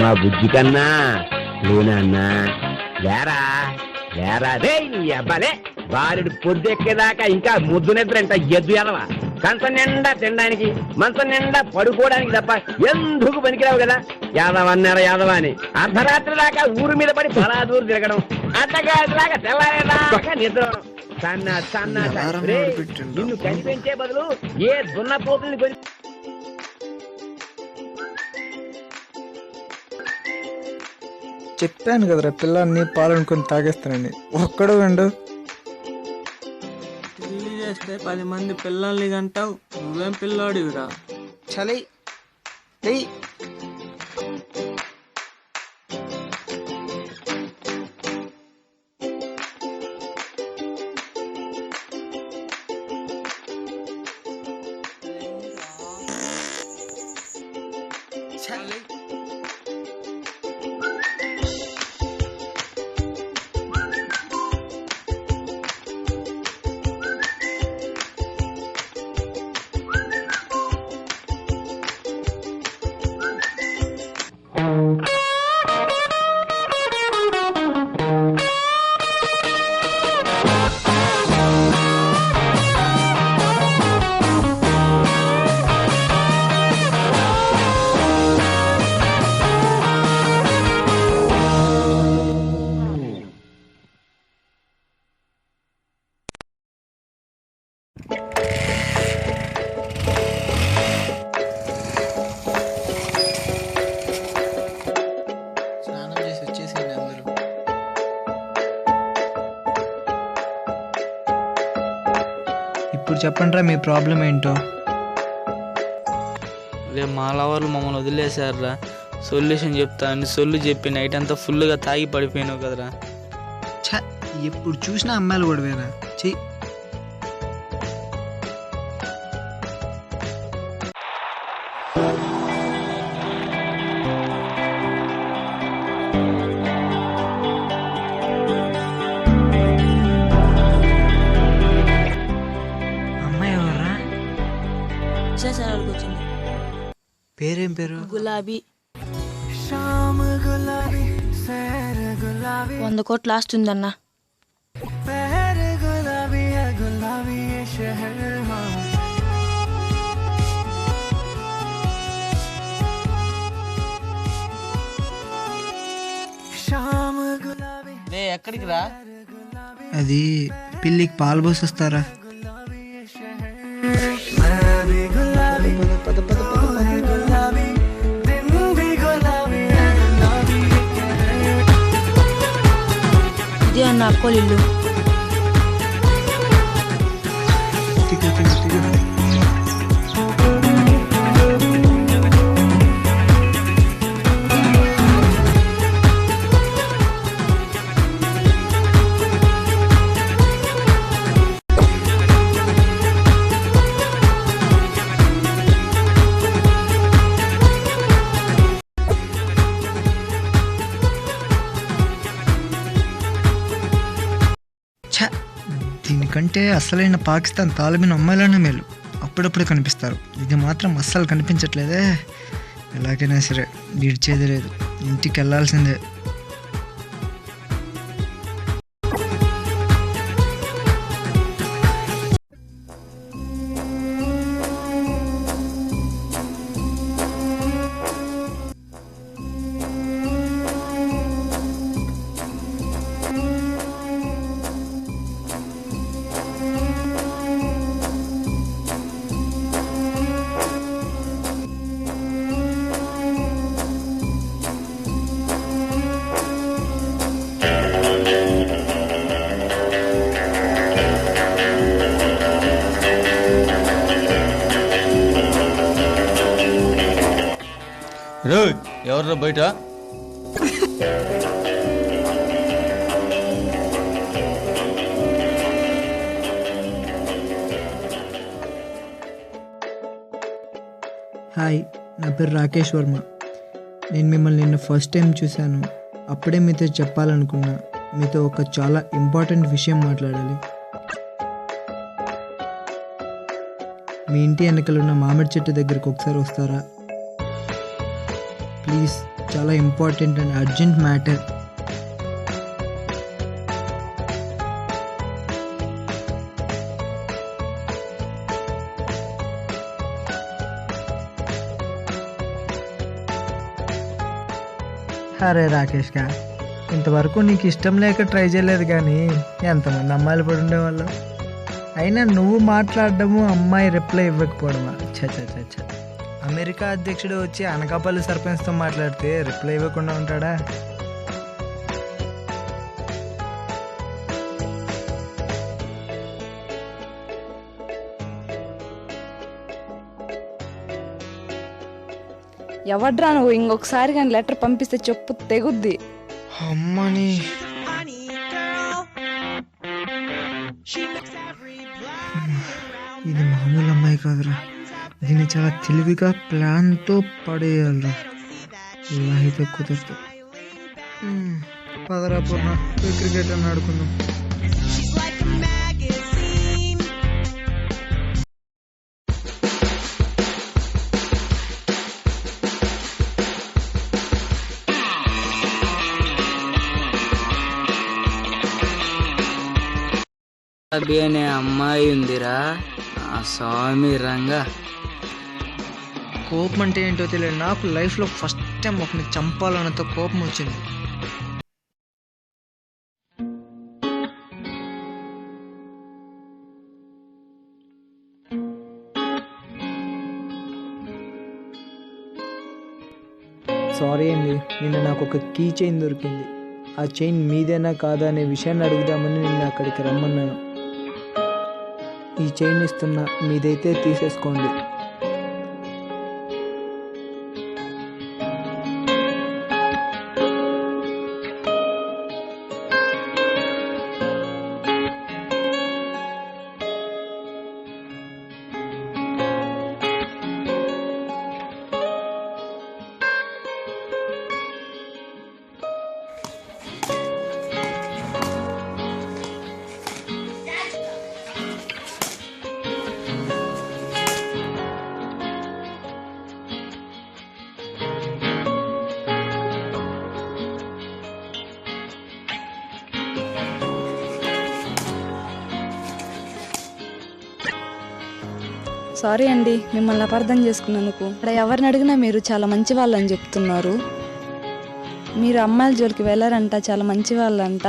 మా బుజ్జి కన్నా లేనన్నా లేరా లేరా రే నీ అబ్బాలే బాలుడు పొద్దెక్కేదాకా ఇంకా ముద్దు నిద్రంట ఎద్దు ఎదవా కంచం నిండా తినడానికి మంచం నిండా పడుకోవడానికి తప్ప ఎందుకు పనికిరావు కదా యాదవన్నారా యాదవ అని అర్ధరాత్రి దాకా ఊరు మీద పడి బలాదూరు తిరగడం అడ్డగాడిలాగా తెల్లారేదాకా నిద్రవడం సన్నా సన్నా నిన్ను కనిపించే బదులు ఏ దున్నపోతుల్ని కొని చెప్పాను కదరా పిల్లాన్ని పాలనుకొని తాగేస్తానని ఒక్కడు వెండు పెళ్లి చేస్తే 10 మంది పిల్లల్ని కంటావు, నువ్వేం పిల్లాడివిరా? చలి స్నానం చేసి వచ్చేసేయండి అందరూ. ఇప్పుడు చెప్పండిరా మీ ప్రాబ్లం ఏంటో. రేపు మా లవర్లు మమ్మల్ని వదిలేశారురా, సొల్యూషన్ చెప్తా అని సొల్లు చెప్పి నైట్ అంతా ఫుల్గా తాగి పడిపోయినావు కదరా. ఛ, ఎప్పుడు చూసినా అమ్మాయిలు గొడవేరా. చెయ్యి అమ్మాయి ఎవర్రా? వచ్చింది పేరేం పేరు? గులాబీ 100 కోట్లు ఆస్తుందన్నా. ఎక్కడికి రా? అది పిల్లికి పాలు పోసొస్తారా? ఇదే అన్న అక్కోలు ఇల్లు. దీనికంటే అసలైన పాకిస్తాన్ తాలిబాన్ అమ్మాయిలనే మేలు, అప్పుడప్పుడు కనిపిస్తారు. ఇది మాత్రం అస్సలు కనిపించట్లేదే. ఎలాగైనా సరే విడిచేది లేదు, ఇంటికి వెళ్ళాల్సిందే. ఎవర్రా బయట? హాయ్, నా పేరు రాకేష్ వర్మ. నేను మిమ్మల్ని నిన్న ఫస్ట్ టైం చూశాను. అప్పుడే మీతో చెప్పాలనుకున్నా. మీతో ఒక చాలా ఇంపార్టెంట్ విషయం మాట్లాడాలి. మీ ఇంటి వెనకాల ఉన్న మామిడి చెట్టు దగ్గరకు ఒకసారి వస్తారా ప్లీజ్? చాలా ఇంపార్టెంట్ అండ్ అర్జెంట్ మ్యాటర్. అరే రాకేష్ గా, ఇంతవరకు నీకు ఇష్టం లేక ట్రై చేయలేదు కానీ ఎంతమంది అమ్మాయిలు పడి ఉండేవాళ్ళు. అయినా నువ్వు మాట్లాడడము, అమ్మాయి రిప్లై ఇవ్వకపోవడమా? చ అమెరికా అధ్యక్షుడు వచ్చి అనకాపల్లి సర్పంచ్తో మాట్లాడితే రిప్లై ఇవ్వకుండా ఉంటాడా? ఎవడ్రా నువ్వు? ఇంకొకసారి కానీ లెటర్ పంపిస్తే చెప్పు తెగుద్ది. అమ్మని ఇది మామూలు అమ్మాయి కాదురా, దీన్ని చాలా తెలివిగా ప్లాన్తో పడేయాలరా. ఇలా అయితే కుదరదు. పదరా పూర్ణ, క్రికెట్ అని ఆడుకుందాం. అభి అనే అమ్మాయి ఉందిరా, ఆ స్వామి రంగా. కోపం అంటే ఏంటో తెలియదు, నాకు లైఫ్లో ఫస్ట్ టైం ఒకరిని చంపాలన్నంత కోపం వచ్చింది. సారీ అండి, నిన్న నాకు ఒక కీ చైన్ దొరికింది. ఆ చైన్ మీదేనా కాదా అనే విషయాన్ని అడుగుదామని నిన్న అక్కడికి రమ్మన్నాను. ఈ చైన్ ఇస్తున్నా, మీదైతే తీసేసుకోండి. సారీ అండి, మిమ్మల్ని అపార్థం చేసుకున్నందుకు. ఇక్కడ ఎవరిని అడిగినా మీరు చాలా మంచి వాళ్ళని చెప్తున్నారు. మీరు అమ్మాయిల జోలికి వెళ్ళారంట, చాలా మంచి వాళ్ళంట.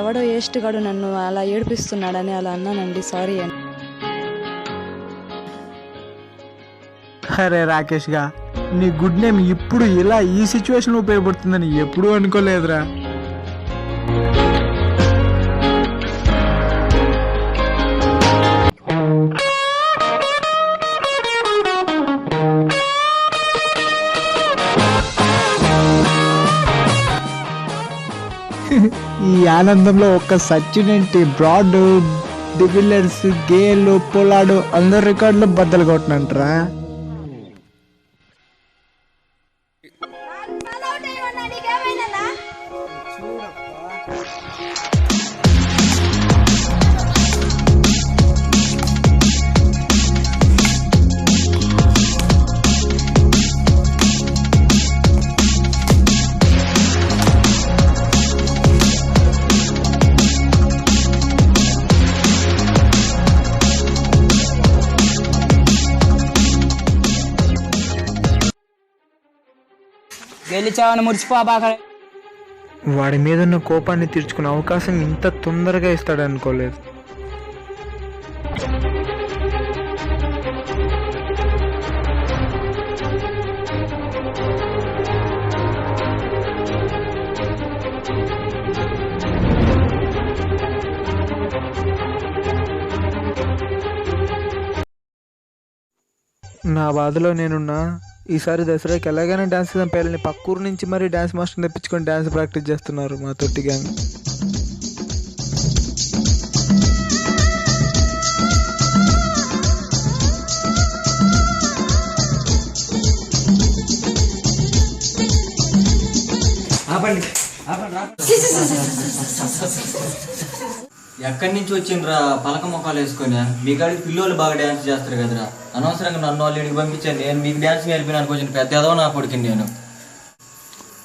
ఎవడో ఏస్టుగాడు నన్ను అలా ఏడిపిస్తున్నాడని అలా అన్నానండి, సారీ అండి. అరే రాకేష్ గా, నీ గుడ్ నేమ్ ఇప్పుడు ఇలా ఈ సిచ్యువేషన్ ఉపయోగపడుతుందని ఎప్పుడూ అనుకోలేదురా. ఈ ఆనందంలో ఒక్క సచిన్ ఏంటి, బ్రాడ్, డివిలియర్స్, గేల్, పొలాడు అందరు రికార్డులు బద్దలు కొట్టినంటారా. గెలిచావని మురిచిపోబాక. వాడి మీద ఉన్న కోపాన్ని తీర్చుకునే అవకాశం ఇంత తొందరగా ఇస్తాడు అనుకోలేదు. నా బాధలో నేనున్నా. ఈసారి దసరాకి ఎలాగైనా డాన్స్ చేద్దాం పేర్లని పక్కూరు నుంచి మరీ డాన్స్ మాస్టర్ తెప్పించుకొని డాన్స్ ప్రాక్టీస్ చేస్తున్నారు మా తొట్టి గ్యాంగ్. ఎక్కడి నుంచి వచ్చిండ్రా పలక మొక్కలు వేసుకొని? మీ కాడికి పిల్లోళ్ళు బాగా డ్యాన్స్ చేస్తారు కదరా, అనవసరంగా నన్ను వాళ్ళు ఇంటికి పంపించాను. నేను మీకు డ్యాన్స్ నేర్పినాను కొంచెం పెద్ద ఏదో నా కొడుకుని నేను.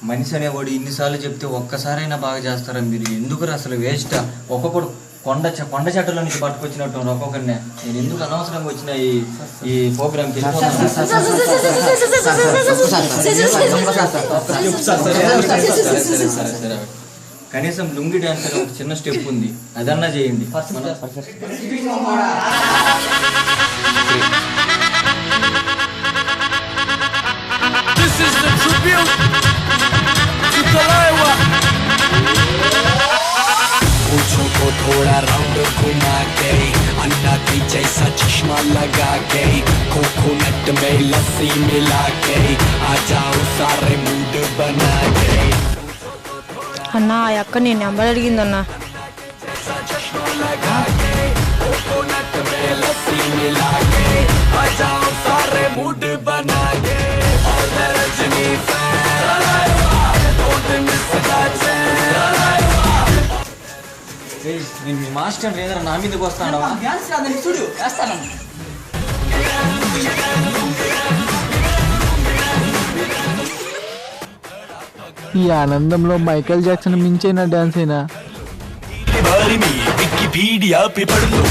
మనిషి అనేవాడు ఇన్నిసార్లు చెప్తే ఒక్కసారైనా బాగా చేస్తారా మీరు? ఎందుకు అసలు వేస్ట్? ఒక్కొక్కడు కొండ చెట్టలో నుంచి పట్టుకొచ్చినట్టు ఒక్కొక్కరినే. నేను ఎందుకు అనవసరంగా వచ్చిన ఈ ప్రోగ్రామ్కి? సరే కనీసం లుంగి డ్యాన్స్ అనే ఒక చిన్న స్టెప్ ఉంది, అదన్నా చేయండి. पूछो को थोड़ा राउंड घुमा के अन्ना की जैसा चश्मा लगा के कोकोनट में लस्सी मिला के आ जाओ सारे मूड बना के అన్నా ఆ అక్క నేను నెంబర్ అడిగిందన్నా. चश्मा लगा के कोकोनट में लस्सी मिला के आ जाओ सारे मूड बना के और रजनी నేను మీ మాస్టర్ లేదా నా మీదకి వస్తాను. ఈ ఆనందంలో మైకేల్ జాక్సన్ మించైన డాన్స్ అయినా विकिपीडिया पे पढ़ लो.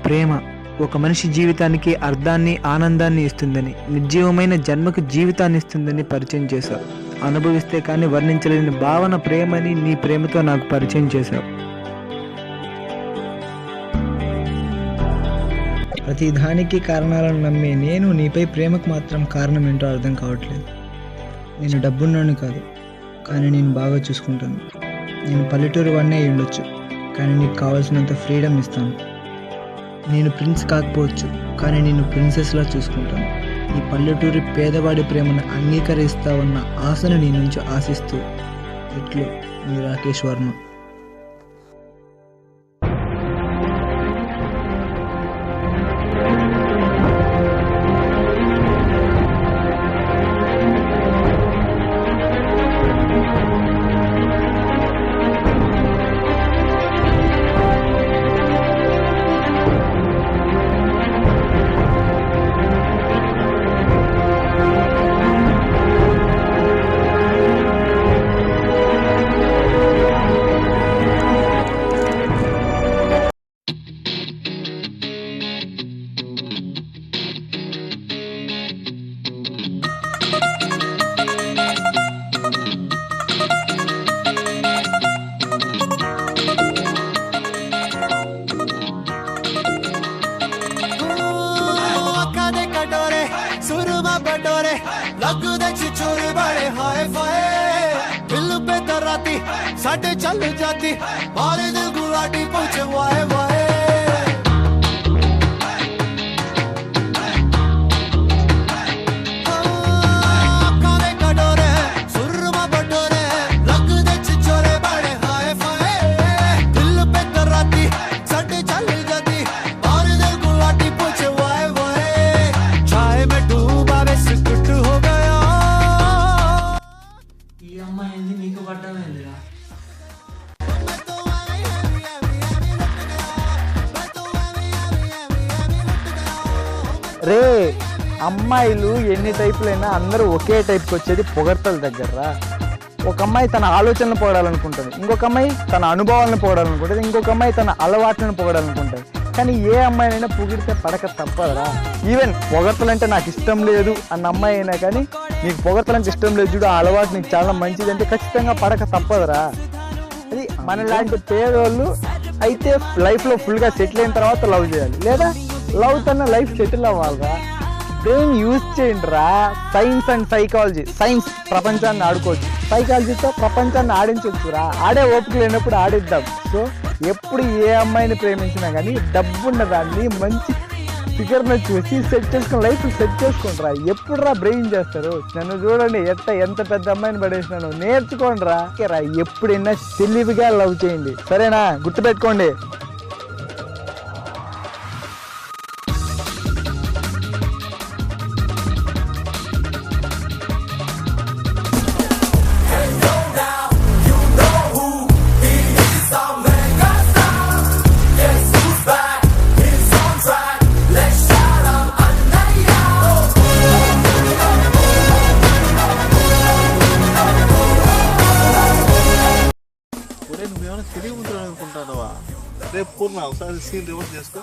ప్రేమ ఒక మనిషి జీవితానికి అర్థాన్ని ఆనందాన్ని ఇస్తుందని, నిర్జీవమైన జన్మకు జీవితాన్ని ఇస్తుందని పరిచయం చేశావు. అనుభవిస్తే కానీ వర్ణించలేని భావన ప్రేమని నీ ప్రేమతో నాకు పరిచయం చేశావు. ప్రతి దానికి కారణాలను నమ్మే నేను నీపై ప్రేమకు మాత్రం కారణం ఏంటో అర్థం కావట్లేదు. నేను డబ్బున్నోని కాదు, కానీ నేను బాగా చూసుకుంటాను. నేను పల్లెటూరు వాడినే అయి ఉండొచ్చు, కానీ నీకు కావాల్సినంత ఫ్రీడమ్ ఇస్తాను. నేను ప్రిన్స్ కాకపోవచ్చు, కానీ నేను ప్రిన్సెస్లా చూసుకుంటాను. ఈ పల్లెటూరి పేదవాడి ప్రేమను అంగీకరిస్తావన్న ఆశను నీ నుంచి ఆశిస్తూ ఇట్లు మీ రాకేష్ వర్మ. साढ़े चल जाती मारे दिल गुलाटी पूछे वाए वाए काले कटोरे सुरमा बटोरे लग दे छिछोरे बड़े हाय फाए दिल पे कराती साढ़े चल जाती मारे दिल गुलाटी पूछे वाए वाए चाय में डूबा वे सिकुट हो गया ఈ అమ్మాయి నీకు పడ్డమైందిరా. రే అమ్మాయిలు ఎన్ని టైపులైనా అందరూ ఒకే టైప్కి వచ్చేది పొగడ్తల దగ్గర. ఒక అమ్మాయి తన ఆలోచనలు పొగడాలనుకుంటుంది, ఇంకొక అమ్మాయి తన అనుభవాలను పొగడాలనుకుంటుంది, ఇంకొక అమ్మాయి తన అలవాట్లను పొగడాలనుకుంటుంది. కానీ ఏ అమ్మాయినైనా పొగిడితే పడక తప్పదురా. ఈవెన్ పొగడ్తలంటే నాకు ఇష్టం లేదు అన్న అమ్మాయి అయినా కానీ నీకు పొగడ్తలంటే ఇష్టం లేదు చూడు, ఆ అలవాటు నీకు చాలా మంచిది అంటే ఖచ్చితంగా పడక తప్పదురా. అది మనలాంటి పేదోళ్ళు అయితే లైఫ్లో ఫుల్గా సెటిల్ అయిన తర్వాత లవ్ చేయాలి, లేదా లవ్ కన్నా లైఫ్ సెటిల్ అవ్వాలిరా. బ్రెయిన్ యూజ్ చేయండి రా. సైన్స్ అండ్ సైకాలజీ, సైన్స్ ప్రపంచాన్ని ఆడుకోవచ్చు. సైకాలజీతో ప్రపంచాన్ని ఆడించొచ్చురా. ఆడే ఓపిక లేనప్పుడు ఆడిద్దాం. సో ఎప్పుడు ఏ అమ్మాయిని ప్రేమించినా కానీ డబ్బున్న దాన్ని మంచి ఫిగర్ని చూసి సెట్ చేసుకుని లైఫ్ సెట్ చేసుకుంటారా. ఎప్పుడు రా బ్రెయిన్ చేస్తారు? నన్ను చూడండి ఎంత పెద్ద అమ్మాయిని పడేసినాను. నేర్చుకోండి రా. ఎప్పుడైనా తెలివిగా లవ్ చేయండి, సరేనా? గుర్తుపెట్టుకోండి. నువ్వేమైనా తిరిగి ఉంటాను అనుకుంటానవా? రేపు పూర్ణ ఒకసారి సీన్ రివర్స్ చేసుకో.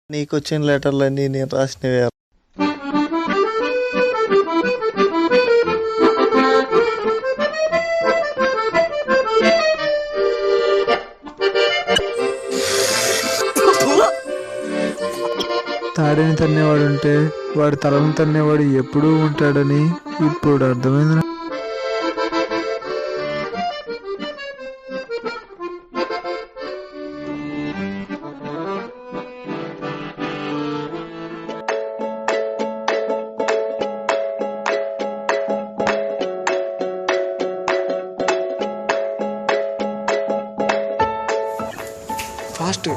నీకు వచ్చిన లెటర్లన్నీ నేను రాసినవే. తాడిని తన్నేవాడు ఉంటే వాడి తలను తన్నేవాడు ఎప్పుడూ ఉంటాడని ఇప్పుడు అర్థమైంది. ఫాస్ట్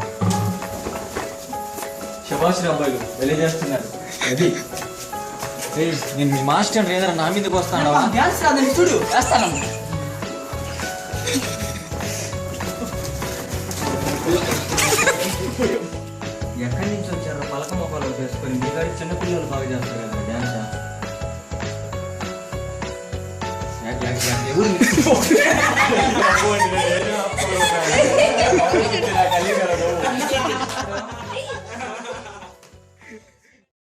శభాష్ అబ్బాయిలు వెళ్ళి చేస్తున్నారు. అది నేను మీ మాస్టర్ ఏదైనా నా మీదకి వస్తాను. చూడు వేస్తాను. ఎక్కడి నుంచి వచ్చారో పలక మొక్కలు వేసుకొని మీ గారి చిన్నపిల్లలు బాగా చేస్తారు కదా డ్యాన్స్. ఎవరు